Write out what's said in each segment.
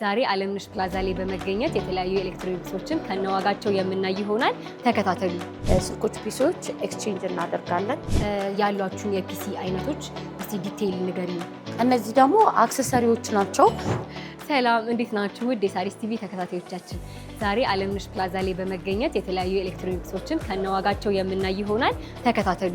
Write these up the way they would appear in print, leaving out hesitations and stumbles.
ዛሬ አለምነሽ ፕላዛ ላይ በመገኘት የተለያዩ ኤሌክትሮኒክሶችን ከነዋጋቸው የምናይ ይሆናል። ተከታተሉ። ስልኮች፣ ፒሲዎች ኤክስቼንጅ እናደርጋለን። ያሏችሁን የፒሲ አይነቶች እስቲ ዲቴይል ንገሪኝ። እነዚህ ደግሞ አክሰሰሪዎች ናቸው። ሰላም፣ እንዴት ናችሁ? ውድ የሣሪስ ቲቪ ተከታታዮቻችን፣ ዛሬ አለምነሽ ፕላዛ ላይ በመገኘት የተለያዩ ኤሌክትሮኒክሶችን ከነዋጋቸው የምናይ ይሆናል። ተከታተሉ።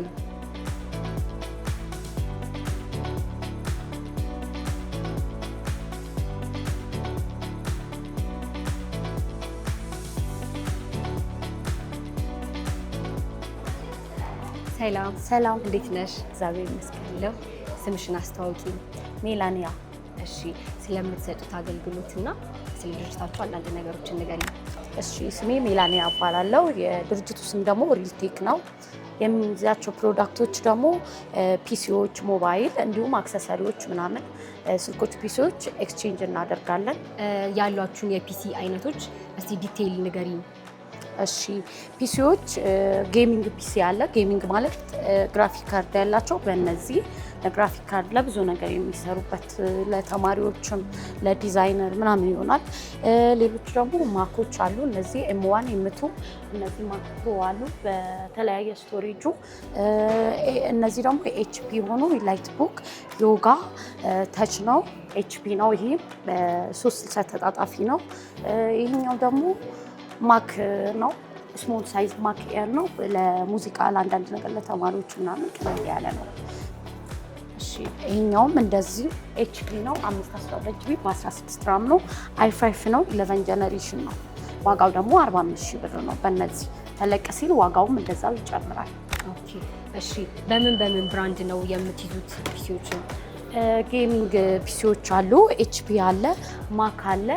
ሰላም፣ እንዴት ነሽ? እግዚአብሔር ይመስገን። ስምሽን አስተዋውቂ። ሜላኒያ። እሺ፣ ስለምትሰጡት አገልግሎትና ስለ ድርጅታችሁ አንዳንድ ነገሮችን ንገሪኝ። እሺ፣ ስሜ ሜላኒያ እባላለሁ። የድርጅቱ ስም ደግሞ ሪልቴክ ነው። የሚይዛቸው ፕሮዳክቶች ደግሞ ፒሲዎች፣ ሞባይል እንዲሁም አክሰሰሪዎች ምናምን፣ ስልኮች፣ ፒሲዎች ኤክስቼንጅ እናደርጋለን። ያሏችሁን የፒሲ አይነቶች እስቲ ዲቴይል ንገሪኝ። እሺ፣ ፒሲዎች ጌሚንግ ፒሲ አለ። ጌሚንግ ማለት ግራፊክ ካርድ ያላቸው፣ በእነዚህ ለግራፊክ ካርድ ለብዙ ነገር የሚሰሩበት ለተማሪዎችም ለዲዛይነር ምናምን ይሆናል። ሌሎች ደግሞ ማኮች አሉ። እነዚህ ኤም1 ኤም2 እነዚህ ማኮ አሉ በተለያየ ስቶሬጁ። እነዚህ ደግሞ ኤችፒ ሆኖ ላይት ቡክ ዮጋ ተች ነው፣ ኤችፒ ነው። ይሄ በ360 ተጣጣፊ ነው። ይሄኛው ደግሞ ማክ ነው። ስሞል ሳይዝ ማክ ኤር ነው። ለሙዚቃ ለአንዳንድ ነገር ለተማሪዎች ምናምን ቀለል ያለ ነው። እሺ፣ ይሄኛውም እንደዚህ ኤችፒ ነው። 512 ጂቢ በ16 ራም ነው። i5 ነው። 11 ጀነሬሽን ነው። ዋጋው ደግሞ 45,000 ብር ነው። በእነዚህ ተለቅ ሲል ዋጋውም እንደዛው ይጨምራል። ኦኬ፣ እሺ። በምን ብራንድ ነው የምትይዙት ፒሲዎችን? ጌሚንግ ፒሲዎች አሉ። ኤችፒ አለ፣ ማክ አለ።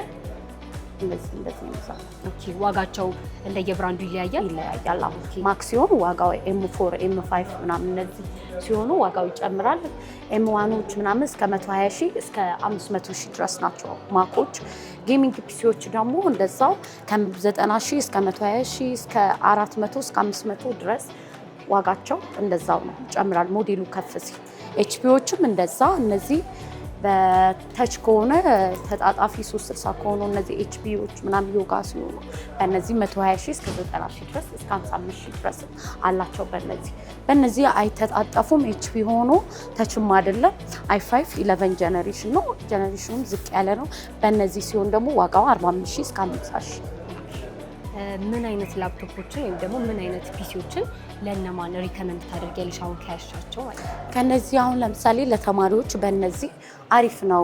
እንደዚህ ነው። ኦኬ፣ ዋጋቸው እንደየብራንዱ ይለያያል። አሁን ማክ ሲሆን ዋጋው ኤም4 ኤም5 ምናምን እነዚህ ሲሆኑ ዋጋው ይጨምራል። ኤም1ዎች ምናምን እስከ 120,000 እስከ 500,000 ድረስ ናቸው ማኮች። ጌሚንግ ፒሲዎች ደግሞ እንደዛው ከ90,000 እስከ 120,000 እስከ 400 እስከ 500 ድረስ ዋጋቸው እንደዛው ነው፣ ይጨምራል ሞዴሉ ከፍ ሲል። ኤችፒዎችም እንደዛ እነዚህ በተች ከሆነ ተጣጣፊ 360 ከሆኑ እነዚህ ኤችፒዎች ምናምን ዮጋ ሲሆኑ በእነዚህ 120,000 እስከ 90,000 ድረስ እስከ 55,000 ድረስ አላቸው። በእነዚህ አይተጣጠፉም። ኤችፒ ሆኖ ተችም አይደለም። i5 11 ጀነሬሽን ነው። ጀነሬሽኑም ዝቅ ያለ ነው። በእነዚህ ሲሆን ደግሞ ዋጋው 45,000 እስከ 50,000። ምን አይነት ላፕቶፖችን ወይም ደግሞ ምን አይነት ፒሲዎችን ለእነማን ሪከመንድ ታደርጊያለሽ? አሁን ከያሻቸው ማለት ነው። ከነዚህ አሁን ለምሳሌ ለተማሪዎች በእነዚህ አሪፍ ነው።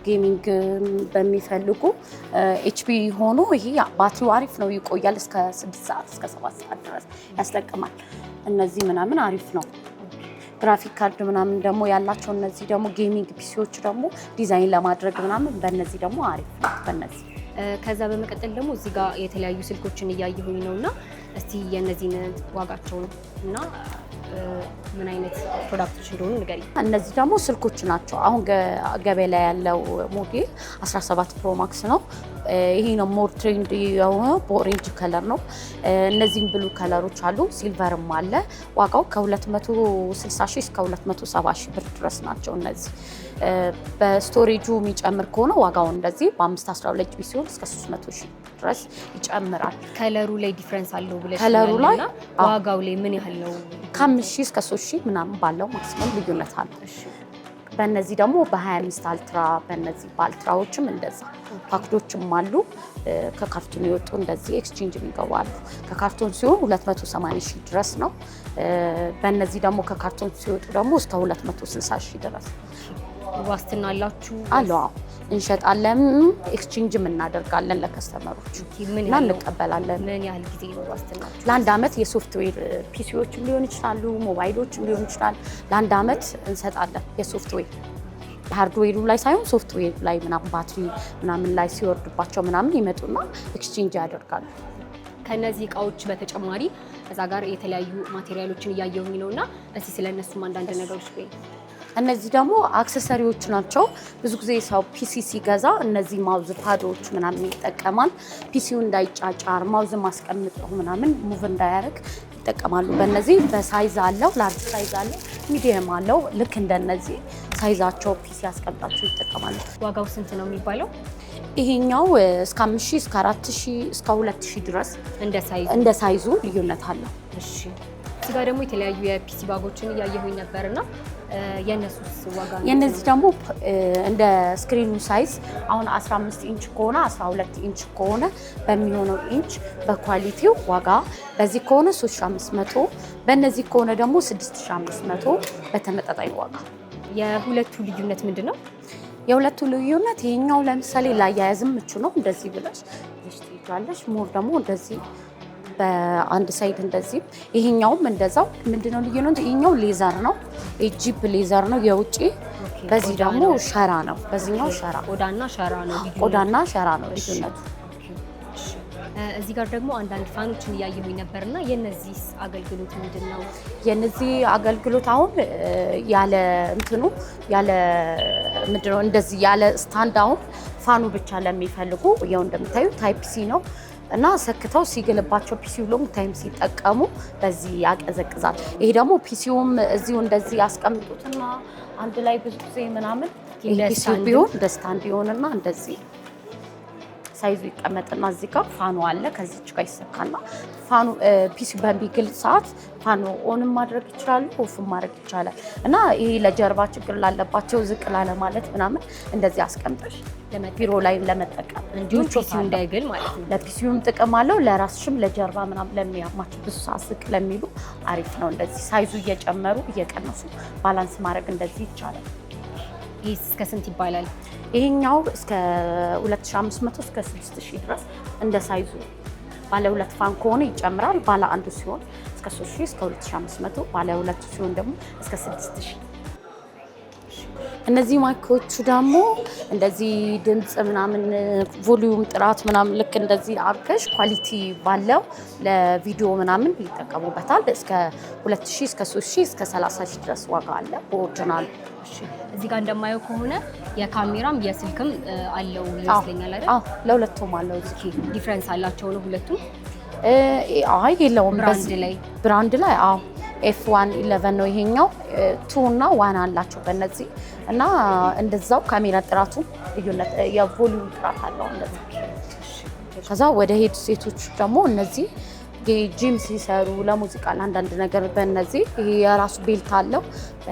ጌሚንግ በሚፈልጉ ኤችፒ ሆኖ ይሄ ባትሪው አሪፍ ነው፣ ይቆያል እስከ 6 ሰዓት እስከ 7 ሰዓት ድረስ ያስጠቅማል። እነዚህ ምናምን አሪፍ ነው። ግራፊክ ካርድ ምናምን ደግሞ ያላቸው እነዚህ ደግሞ ጌሚንግ ፒሲዎች ደግሞ ዲዛይን ለማድረግ ምናምን በእነዚህ ደግሞ አሪፍ ነው። በእነዚህ ከዛ በመቀጠል ደግሞ እዚህ ጋር የተለያዩ ስልኮችን እያየሁኝ ነው እና እስቲ የእነዚህን ዋጋቸውን እና ምን አይነት ፕሮዳክቶች እንደሆኑ ንገሪኝ። እነዚህ ደግሞ ስልኮች ናቸው። አሁን ገበያ ላይ ያለው ሞዴል 17 ፕሮ ማክስ ነው። ይሄ ነው ሞር ትሬንድ የሆነው በኦሬንጅ ከለር ነው። እነዚህም ብሉ ከለሮች አሉ፣ ሲልቨርም አለ። ዋጋው ከ260,000 እስከ 270,000 ብር ድረስ ናቸው። እነዚህ በስቶሬጁ የሚጨምር ከሆነ ዋጋው እንደዚህ በ512 ጂቢ ሲሆን እስከ 300,000 ድረስ ይጨምራል። ከለሩ ላይ ዲፍረንስ አለው ብለሽ ከለሩ ላይ ዋጋው ላይ ምን ያህል ነው? ከ5,000 እስከ 3,000 ምናምን ባለው ማክሲመም ልዩነት አለ። በእነዚህ ደግሞ በ25 አልትራ በእነዚህ በአልትራዎችም እንደዛ ፓክዶችም አሉ። ከካርቶን የወጡ እንደዚህ ኤክስቼንጅ ይገባሉ። ከካርቶን ሲሆን 280,000 ድረስ ነው። በእነዚህ ደግሞ ከካርቶን ሲወጡ ደግሞ እስከ 260,000 ድረስ። ዋስትና አላችሁ? አዎ፣ እንሸጣለን፣ ኤክስቼንጅም እናደርጋለን ለከስተመሮች እና እንቀበላለን። ምን ያህል ጊዜ ነው ዋስትና? ለአንድ ዓመት የሶፍትዌር ፒሲዎችም ሊሆን ይችላሉ፣ ሞባይሎችም ሊሆን ይችላል። ለአንድ ዓመት እንሰጣለን። የሶፍትዌር ሃርድዌሩ ላይ ሳይሆን ሶፍትዌር ላይ ምናምን ባትሪ ምናምን ላይ ሲወርድባቸው ምናምን ይመጡና ኤክስቼንጅ ያደርጋሉ። ከነዚህ እቃዎች በተጨማሪ እዛ ጋር የተለያዩ ማቴሪያሎችን እያየሁኝ ነው እና እስቲ ስለነሱም አንዳንድ ነገሮች በይ። እነዚህ ደግሞ አክሰሰሪዎች ናቸው። ብዙ ጊዜ ሰው ፒሲ ሲገዛ እነዚህ ማውዝ ፓዶች ምናምን ይጠቀማል። ፒሲው እንዳይጫጫር ማውዝ ማስቀምጠው ምናምን ሙቭ እንዳያደርግ ይጠቀማሉ። በእነዚህ በሳይዝ አለው፣ ላርጅ ሳይዝ አለው፣ ሚዲየም አለው። ልክ እንደነዚህ ሳይዛቸው ፒሲ ያስቀምጣቸው ይጠቀማሉ። ዋጋው ስንት ነው የሚባለው? ይሄኛው እስከ 5000 እስከ 4000 እስከ 2000 ድረስ እንደ ሳይዙ ልዩነት አለው። እሺ እዚህ ጋር ደግሞ የተለያዩ የፒሲ ባጎችን እያየሁኝ ነበርና የነሱስ ዋጋ ነው? የነዚህ ደግሞ እንደ ስክሪኑ ሳይዝ አሁን 15 ኢንች ከሆነ 12 ኢንች ከሆነ በሚሆነው ኢንች በኳሊቲው ዋጋ በዚህ ከሆነ 3500 በእነዚህ ከሆነ ደግሞ 6500 በተመጣጣኝ ዋጋ። የሁለቱ ልዩነት ምንድን ነው? የሁለቱ ልዩነት ይሄኛው ለምሳሌ ላያያዝም ምቹ ነው። እንደዚህ ብለሽ ትይዣለሽ። ሞር ደግሞ እንደዚህ በአንድ ሳይድ እንደዚህ። ይሄኛውም እንደዛው። ምንድነው ልዩነቱ? ይሄኛው ሌዘር ነው፣ ጂፕ ሌዘር ነው የውጪ። በዚህ ደግሞ ሸራ ነው። በዚህኛው ሸራ ቆዳና ሸራ ነው። ቆዳና ሸራ ነው ልዩነቱ። እዚህ ጋር ደግሞ አንዳንድ ፋኖችን እያየሁኝ ነበርና የነዚህ አገልግሎት ምንድነው? የነዚህ አገልግሎት አሁን ያለ እንትኑ ያለ ምንድነው እንደዚህ ያለ ስታንድ አሁን ፋኑ ብቻ ለሚፈልጉ ያው እንደምታዩ ታይፕ ሲ ነው እና ሰክተው ሲግልባቸው ፒሲው ሎንግ ታይም ሲጠቀሙ በዚህ ያቀዘቅዛል። ይሄ ደግሞ ፒሲውም እዚሁ እንደዚህ ያስቀምጡትና አንድ ላይ ብዙ ጊዜ ምናምን ፒሲው ቢሆን ደስታ እንዲሆንና እንደዚህ ሳይዙ ይቀመጥና እዚህ ጋር ፋኑ አለ። ከዚች ጋር ይሰካና ፋኑ ፒሲ በሚግል ሰዓት ፋኑ ኦን ማድረግ ይችላሉ፣ ኦፍ ማድረግ ይቻላል። እና ይሄ ለጀርባ ችግር ላለባቸው ዝቅ ላለ ማለት ምናምን እንደዚህ አስቀምጠሽ ቢሮ ላይ ለመጠቀም እንዲሁም ፒሲው እንዳይግል ማለት ነው። ለፒሲውም ጥቅም አለው፣ ለራስሽም ለጀርባ ምናምን ለሚያማቸው ብዙ ሰዓት ዝቅ ለሚሉ አሪፍ ነው። እንደዚህ ሳይዙ እየጨመሩ እየቀነሱ ባላንስ ማድረግ እንደዚህ ይቻላል። ይህ እስከ ስንት ይባላል? ይሄኛው እስከ 2500 እስከ 6000 ድረስ እንደ ሳይዙ። ባለ 2 ፋን ከሆነ ይጨምራል። ባለ 1 ሲሆን እስከ 3000 እስከ 2500፣ ባለ 2 ሲሆን ደግሞ እስከ 6000። እነዚህ ማይኮቹ ደግሞ እንደዚህ ድምጽ ምናምን ቮሊዩም ጥራት ምናምን ልክ እንደዚህ አርገሽ ኳሊቲ ባለው ለቪዲዮ ምናምን ይጠቀሙበታል። እስከ 2000 እስከ 3000 እስከ 30000 ድረስ ዋጋ አለ ኦሪጂናል። እዚህ ጋር እንደማየው ከሆነ የካሜራም የስልክም አለው ይመስለኛል አይደል? አዎ ለሁለቱም አለው። እዚህ ዲፈረንስ አላቸው ነው ሁለቱም? አይ የለውም። ብራንድ ላይ አዎ F111 ነው ይሄኛው። 2 እና 1 አላቸው በእነዚህ እና እንደዛው ካሜራ ጥራቱ ልዩነት የቮሊዩም ጥራት አለው እንደዚህ። ከዛ ወደ ሄድ ሴቶች ደግሞ እነዚህ ጂም ሲሰሩ ለሙዚቃ ለአንዳንድ ነገር በእነዚህ ይሄ የራሱ ቤልት አለው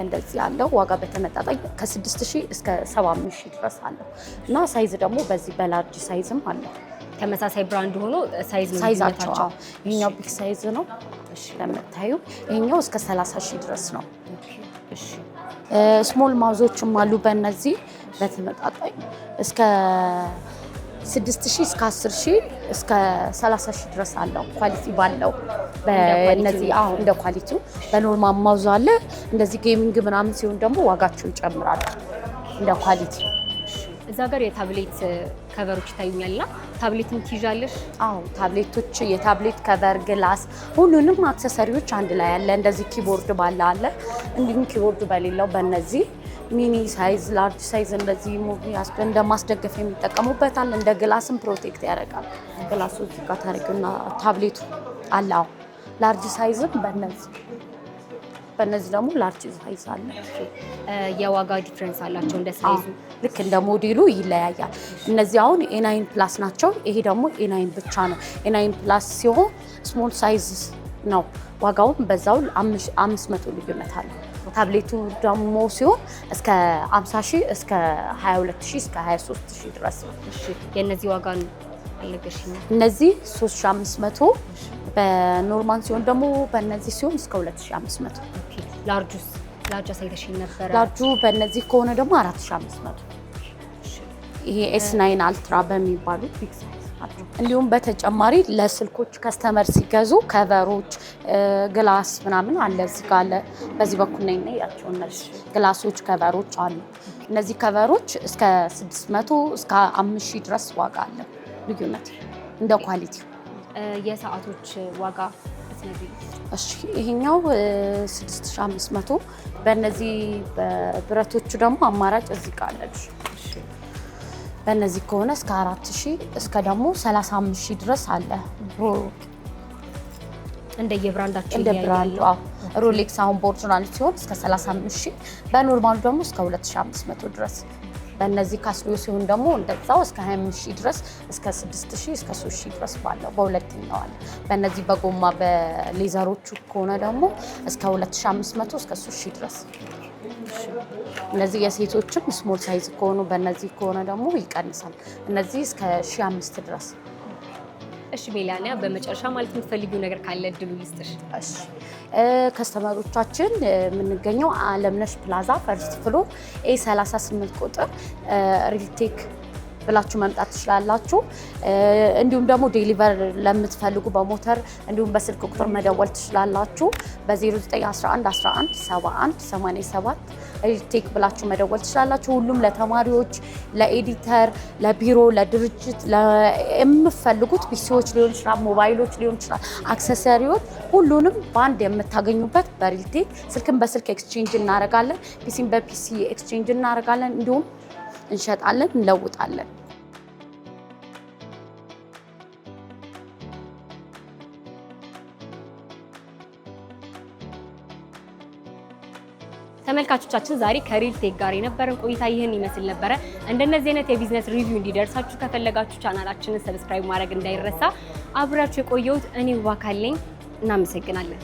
እንደዚህ አለው። ዋጋ በተመጣጣኝ ከ6000 እስከ 7000 ድረስ አለው እና ሳይዝ ደግሞ በዚህ በላርጅ ሳይዝም አለው። ተመሳሳይ ብራንድ ሆኖ ሳይዛቸው ይሄኛው ቢግ ሳይዝ ነው። እሺ ለምታዩ ይሄኛው እስከ 30000 ድረስ ነው። እሺ ስሞል ማውዞችም አሉ በእነዚህ በተመጣጣኝ እስከ 6000 እስከ 10000 እስከ 30000 ድረስ አለው። ኳሊቲ ባለው በእነዚህ እንደ ኳሊቲው በኖርማል ማውዝ አለ። እንደዚህ ጌሚንግ ምናምን ሲሆን ደግሞ ዋጋቸው ይጨምራል እንደ ኳሊቲ። እዛ ጋር የታብሌት ከቨሮች ይታዩኛልና ታብሌትም ትይዣለሽ? አዎ ታብሌቶች፣ የታብሌት ከቨር፣ ግላስ፣ ሁሉንም አክሰሰሪዎች አንድ ላይ አለ። እንደዚህ ኪቦርድ ባለ አለ፣ እንዲሁም ኪቦርድ በሌለው በእነዚህ ሚኒ ሳይዝ፣ ላርጅ ሳይዝ እንደዚህ ሙቪ እንደማስደገፍ የሚጠቀሙበታል። እንደ ግላስም ፕሮቴክት ያደርጋል። ግላሱ እዚህ ጋር ታደርጊውና ታብሌቱ አለ። አዎ ላርጅ ሳይዝም በእነዚህ ደግሞ ላርጅ ሳይዝ አለ። የዋጋ ዲፍረንስ አላቸው እንደ ሳይዙ፣ ልክ እንደ ሞዴሉ ይለያያል። እነዚህ አሁን ኤ9 ፕላስ ናቸው። ይሄ ደግሞ ኤ9 ብቻ ነው። ኤ9 ፕላስ ሲሆን ስሞል ሳይዝ ነው። ዋጋውን በዛው 500 ልዩነት አለ። ታብሌቱ ደግሞ ሲሆን እስከ 50000 እስከ 22000 እስከ 23000 ድረስ ነው። እሺ የነዚህ ዋጋ አለገሽኝ? እነዚህ 3500 በኖርማል ሲሆን ደግሞ በእነዚህ ሲሆን እስከ 2500። ኦኬ ላርጁስ? ላርጅ አሳይተሽኝ ነበር። ላርጁ በእነዚህ ከሆነ ደግሞ 4500። ይሄ S9 አልትራ በሚባሉት ቢግ ሳይዝ አሉ። እንዲሁም በተጨማሪ ለስልኮች ከስተመር ሲገዙ ከቨሮች፣ ግላስ ምናምን አለ እዚህ ጋር አለ። በዚህ በኩል ነው ያቸው እነዚህ ግላሶች ከቨሮች አሉ። እነዚህ ከቨሮች እስከ 600 እስከ 5000 ድረስ ዋጋ አለ ልዩነት እንደ ኳሊቲ። የሰዓቶች ዋጋ ስለዚህ እሺ ይሄኛው 6500 በእነዚህ በብረቶቹ ደግሞ አማራጭ እዚህ ጋር አለሽ። በእነዚህ ከሆነ እስከ 4000 እስከ ደግሞ 35000 ድረስ አለ። እንደየብራንዳቸው እንደ ብራንዱ ሮሌክስ አሁን በኦሪጂናል ሲሆን እስከ 35000 በኖርማሉ ደግሞ እስከ 2500 ድረስ። በእነዚህ ካስሊዮ ሲሆን ደግሞ እንደዛው እስከ 25000 ድረስ እስከ 6000 እስከ 3000 ድረስ ባለው በሁለተኛው አለ። በእነዚህ በጎማ በሌዘሮቹ ከሆነ ደግሞ እስከ 2500 እስከ 3000 ድረስ። እነዚህ የሴቶችም ስሞል ሳይዝ ከሆኑ በእነዚህ ከሆነ ደግሞ ይቀንሳል። እነዚህ እስከ 1500 ድረስ። እሺ ሜላኒያ፣ በመጨረሻ ማለት የምትፈልጊው ነገር ካለ እድሉ ይስጥሽ። እሺ ከስተመሮቻችን የምንገኘው አለምነሽ ፕላዛ ፈርስት ፍሎር A38 ቁጥር ሪልቴክ ብላችሁ መምጣት ትችላላችሁ። እንዲሁም ደግሞ ዴሊቨር ለምትፈልጉ በሞተር እንዲሁም በስልክ ቁጥር መደወል ትችላላችሁ። በ0911 11 71 87 ሪልቴክ ብላችሁ መደወል ትችላላችሁ። ሁሉም ለተማሪዎች፣ ለኤዲተር፣ ለቢሮ፣ ለድርጅት የምትፈልጉት ፒሲዎች ሊሆን ይችላል፣ ሞባይሎች ሊሆን ይችላል፣ አክሰሰሪዎች ሁሉንም በአንድ የምታገኙበት በሪልቴክ። ስልክን በስልክ ኤክስቼንጅ እናደርጋለን፣ ፒሲን በፒሲ ኤክስቼንጅ እናደርጋለን፣ እንዲሁም እንሸጣለን፣ እንለውጣለን። ተመልካቾቻችን ዛሬ ከሪልቴክ ጋር የነበረን ቆይታ ይህን ይመስል ነበረ። እንደነዚህ አይነት የቢዝነስ ሪቪው እንዲደርሳችሁ ከፈለጋችሁ ቻናላችንን ሰብስክራይብ ማድረግ እንዳይረሳ። አብራችሁ የቆየሁት እኔ ውባካለኝ። እናመሰግናለን።